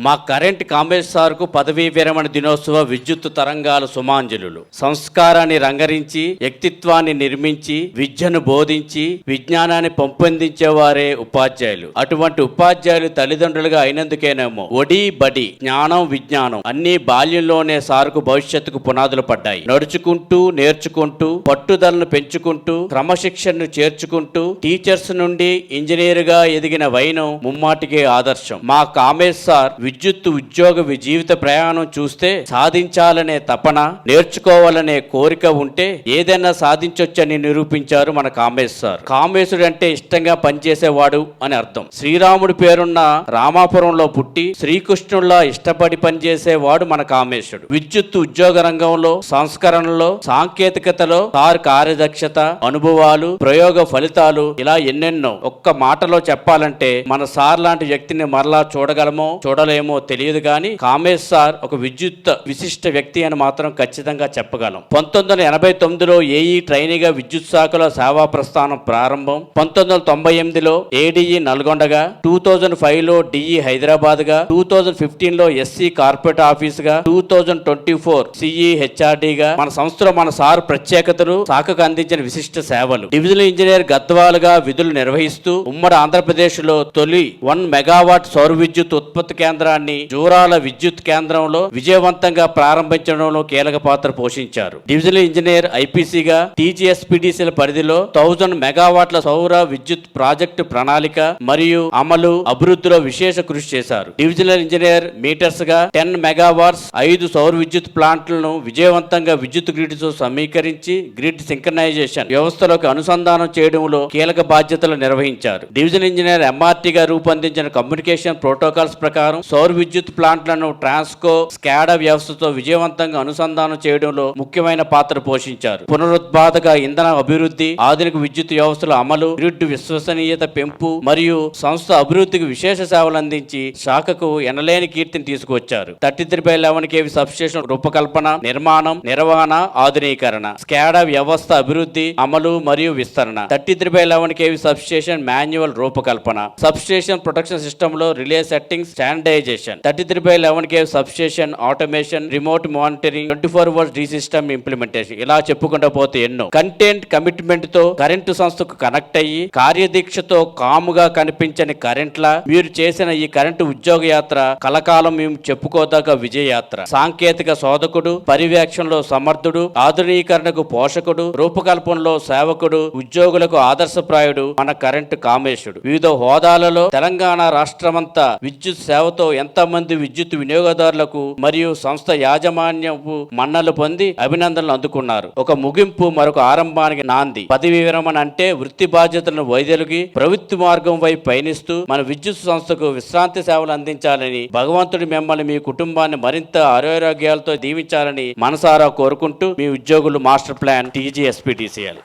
మా కరెంట్ కామేష్ సార్కు పదవీ విరమణ దినోత్సవ విద్యుత్ తరంగాల సుమాంజలులు. సంస్కారాన్ని రంగరించి, వ్యక్తిత్వాన్ని నిర్మించి, విద్యను బోధించి, విజ్ఞానాన్ని పెంపొందించేవారే ఉపాధ్యాయులు. అటువంటి ఉపాధ్యాయులు తల్లిదండ్రులుగా అయినందుకేనేమో ఒడి బడి, జ్ఞానం విజ్ఞానం అన్ని బాల్యంలోనే సార్కు భవిష్యత్తుకు పునాదులు పడ్డాయి. నడుచుకుంటూ నేర్చుకుంటూ, పట్టుదలను పెంచుకుంటూ, క్రమశిక్షణను చేర్చుకుంటూ, టీచర్స్ నుండి ఇంజనీర్ గా ఎదిగిన వైనం ముమ్మాటికే ఆదర్శం. మా కామేష్ సార్ విద్యుత్ ఉద్యోగ జీవిత ప్రయాణం చూస్తే సాధించాలనే తపన, నేర్చుకోవాలనే కోరిక ఉంటే ఏదైనా సాధించొచ్చని నిరూపించారు మన కామేష్ సార్. కామేశుడు అంటే ఇష్టంగా పనిచేసేవాడు అని అర్థం. శ్రీరాముడి పేరున్న రామాపురంలో పుట్టి శ్రీకృష్ణుల్లా ఇష్టపడి పనిచేసేవాడు మన కామేశుడు. విద్యుత్ ఉద్యోగ రంగంలో, సంస్కరణలో, సాంకేతికతలో సార్ కార్యదక్షత, అనుభవాలు, ప్రయోగ ఫలితాలు ఇలా ఎన్నెన్నో. ఒక్క మాటలో చెప్పాలంటే మన సార్ లాంటి వ్యక్తిని మరలా చూడగలమో చూడలేమో తెలియదు కానీ కామేష్ సార్ ఒక విద్యుత్ విశిష్ట వ్యక్తి అని మాత్రం ఖచ్చితంగా చెప్పగలం. 1989లో ఏఈ ట్రైనీగా విద్యుత్ శాఖలో సేవా ప్రస్థానం ప్రారంభం. 1998లో ఏడీఈ నల్గొండగా, 2005లో డిఈ హైదరాబాద్ గా, 2015లో ఎస్సీ కార్పొరేట్ ఆఫీస్ గా, 2024 సిఈ హెచ్ఆర్డీగా మన సంస్థలో మన సార్ ప్రత్యేకతలు, శాఖకు అందించిన విశిష్ట సేవలు. డివిజనల్ ఇంజనీర్ గద్వాలుగా విధులు నిర్వహిస్తూ ఉమ్మడి ఆంధ్రప్రదేశ్ లో తొలి 1 మెగావాట్ సౌర విద్యుత్ ఉత్పత్తి కేంద్రాన్ని జూరాల విద్యుత్ కేంద్రంలో విజయవంతంగా ప్రారంభించడంలో కీలక పాత్ర పోషించారు. డివిజనల్ ఇంజనీర్ ఐపీసీగా టీజీఎస్పీడీసీల పరిధిలో 1000 మెగావాట్ల సౌర విద్యుత్ ప్రాజెక్టు ప్రణాళిక మరియు అమలు, అభివృద్ధిలో విశేష కృషి చేశారు. డివిజనల్ ఇంజనీర్ మీటర్స్ గా 10 మెగావాట్స్ 5 సౌర విద్యుత్ ప్లాంట్లను విజయవంతంగా విద్యుత్ గ్రిడ్ తో సమీకరించి గ్రిడ్ సింక్రనైజేషన్ వ్యవస్థలోకి అనుసంధానం చేయడంలో కీలక బాధ్యతలు నిర్వహించారు. డివిజనల్ ఇంజనీర్ ఎంఆర్టీగా రూపొందించిన కమ్యూనికేషన్ ప్రోటోకాల్స్ ప్రకారం సౌర విద్యుత్ ప్లాంట్లను ట్రాన్స్కో, స్కాడా వ్యవస్థతో విజయవంతంగా అనుసంధానం చేయడంలో ముఖ్యమైన పాత్ర పోషించారు. పునరుత్పాదక ఇంధన అభివృద్ధి, ఆధునిక విద్యుత్ వ్యవస్థల అమలు, గ్రిడ్ విశ్వసనీయత పెంపు మరియు సంస్థ అభివృద్ధికి విశేష సేవలు అందించి శాఖకు ఎనలేని కీర్తిని తీసుకువచ్చారు. 33/11 kV సబ్స్టేషన్ రూపకల్పన, నిర్మాణం, నిర్వహణ, ఆధునీకరణ, స్కాడా వ్యవస్థ అభివృద్ధి, అమలు మరియు విస్తరణ, 33/11 kV సబ్స్టేషన్ మాన్యువల్ రూపకల్పన, సబ్స్టేషన్ ప్రొటెక్షన్ సిస్టమ్ లో relay settings standardization, 33/11 kV substation automation, remote monitoring, 24 volts D system implementation, ఇలా చెప్పుకుంటూ పోతే ఎన్నో. కంటెంట్ కమిట్మెంట్ తో కరెంటు సంస్థకు కనెక్ట్ అయ్యి కార్యదీక్షతో కాముగా కనిపించని కరెంట్లా మీరు చేసిన ఈ కరెంటు ఉద్యోగ యాత్ర కలకాలం మేము చెప్పుకోదగ్గ విజయయాత్ర. సాంకేతిక శోధకుడు, పర్యవేక్షణలో సమర్థుడు, ఆధునీకరణకు పోషకుడు, రూపకల్పనలో సేవకుడు, ఉద్యోగులకు ఆదర్శప్రాయుడు మన కరెంటు కామేశుడు. వివిధ హోదాలలో తెలంగాణ రాష్ట్రమంతా విద్యుత్ సేవతో ఎంతమంది విద్యుత్ వినియోగదారులకు మరియు సంస్థ యాజమాన్యపు మన్నలు పొంది అభినందనలు అందుకున్నారు. ఒక ముగింపు మరొక ఆరంభానికి నాంది. పదవీ విరమణ అంటే వృత్తి బాధ్యతలను వైదొలిగి ప్రవృత్తి మార్గం వైపు పయనిస్తూ మన విద్యుత్ సంస్థకు విశ్రాంతి సేవలు అందించాలని, భగవంతుడి మిమ్మల్ని, మీ కుటుంబాన్ని మరింత ఆరోగ్యాలతో దీవించాలని మనసారా కోరుకుంటూ మీ ఉద్యోగులు మాస్టర్ ప్లాన్ టీజీఎస్పీటీసీఎల్.